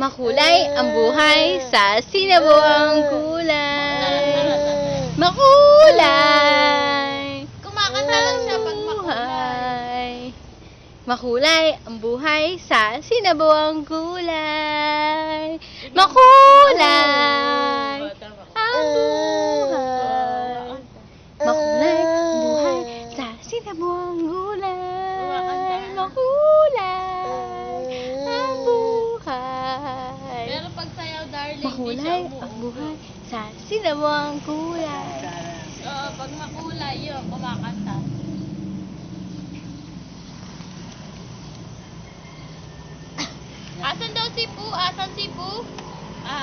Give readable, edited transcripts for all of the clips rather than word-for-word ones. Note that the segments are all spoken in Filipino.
Makulay ang buhay sa sinabuang kulay. Makulay. Kumakanta lang siya pag makulay. Makulay ang buhay sa sinabuang kulay. Makulay ang buhay. Makulay ang buhay sa sinabuang kulay. Makulay ang buhay. Pero pag sayaw, darling, Makulay ang buhay sa sinabuang kulay. Oo, pag makulay yun, kumakanta. Asan daw si Poo? Asan si Poo?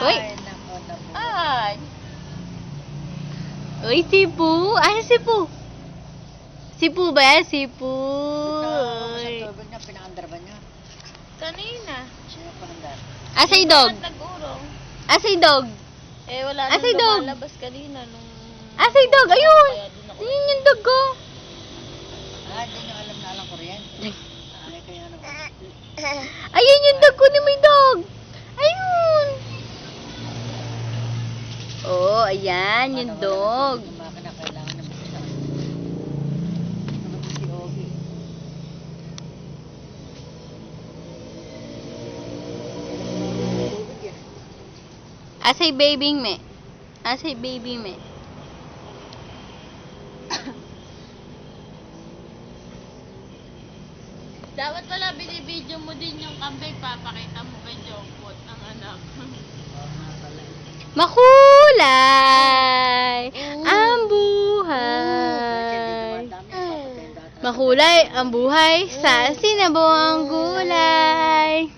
Uy. Ay. Uy, si Poo. Ay, si Poo. Si Poo ba yan? Si Poo. Uy. Pinakandar ba niya? Kanina. Siya pinakandar. Asay dog. Bakit nag-urong? Asay dog. Eh, wala nang Asay dog. lumalabas kanina nung... Asay dog. Ayun. Kaya din ako. Yun yung dog ko. Hindi niyo alam na alang kuryente. Ay, kaya ano. Ayun yung dog ko ni may dog. Ayun. Oh, ayan yung dog. Yung makina kailangan na bisita. Ano ba si Ogie? Tubig yan. Asay baby me. Asay baby me. Dapat pala binibidyo mo din yung kambing, papakita mo kay Jongkot ang anak. Makulay ang buhay. Makulay ang buhay sa sinabuang gulay.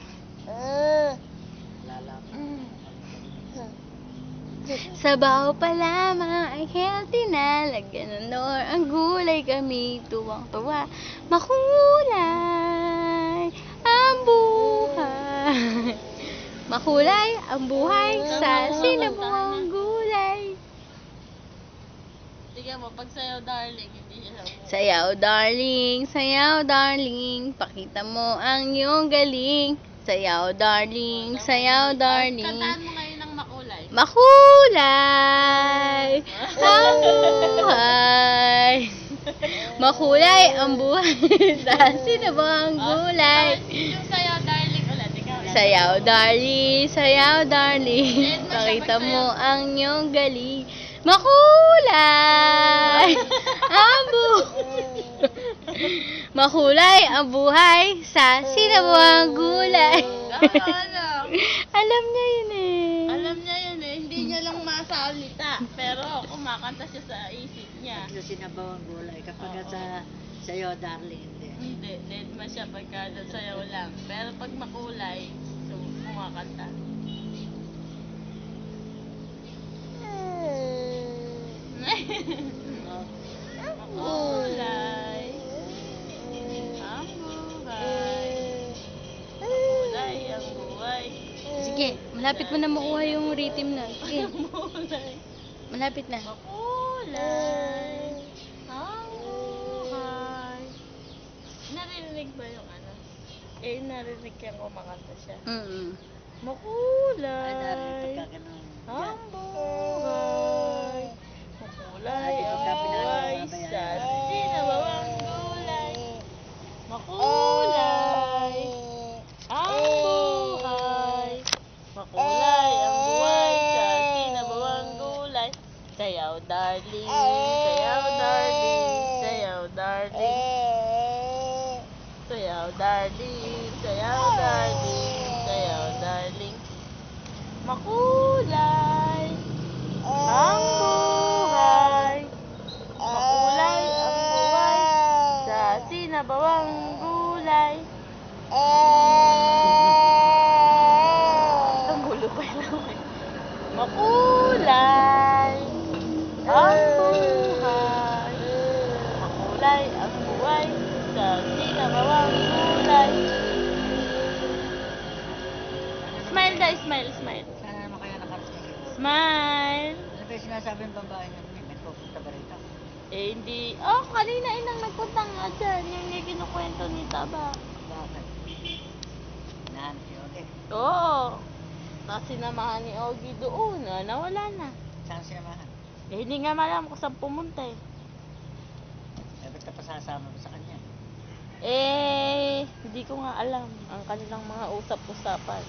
Sabaw pa lamang ay healthy na. Lagyan ng nor ang gulay kami tuwang-tuwa. Makulay ang buhay. Makulay ang buhay sa sinabuang gulay. Sige mo, pag sayaw, darling, hindi siya sayaw. Sayaw darling, sayaw darling, pakita mo ang iyong galing. Sayaw darling, sayaw darling. Kantaan mo ngayon ng makulay. Makulay ang buhay. Makulay ang buhay sa sinabuang gulay. Yung sayaw, darling, ulit. Ikaw. Sayaw darling, sayaw darling, pakita mo ang iyong galing. Makulay ang buhay. Makulay ang buhay sa sinabuang gulay. Alam. Alam niya yun eh. Alam niya yun eh. Hindi niya lang masalita. Pero kumakanta siya sa isip niya. Sa sinabawang gulay. Kapag sa sayo, darling, hindi. Hindi. Dead man siya pagka sayaw lang. Pero pag makulay, so, kumakanta. Makulay. Ang buhay. Makulay ang buhay. Sige, malapit mo na makuha yung rhythm na. Sige, Makulay. malapit na. Makulay. Ang buhay. Narinig ba yung ano? Eh, narinig kaya kumakanta siya. Mm. Ay, darling, Makulay. pagka ganun. Ang buhay. Makulay ang buhay sa sinabawang gulay. Makulay ang buhay. Makulay ang buhay sa sinabawang gulay. Sayaw, darling. Sayaw, darling. Sayaw, darling. Sayaw, darling. Sayaw, darling. Sayaw, darling. Makulay ang buhay. Makulay ang buhay sa sinabawang gulay. Ang gulo pa yun. Makulay ang buhay. Makulay ang buhay sa sinabawang gulay. Smile tayo, smile, smile. Sana naman kaya nakarating. Smile. Ano ba yung sinasabi ng babae niya? May pupunta ba rito? Eh, hindi. Oh, kanina inang nagpunta nga dyan. Yung may kinukwento ni Taba. Bakit? Nahanap si Ogie. Oo. baka sinamahan ni Ogie doon, nawala na. Saan siya mahan? Eh, hindi nga malam kung saan pumunta eh. Eh, ba't ka pa sasama mo sa kanya? Eh, hindi ko nga alam ang kanilang mga usap-usapan.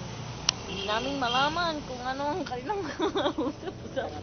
Hindi namin malaman kung ano ang kanilang mga usap-usapan.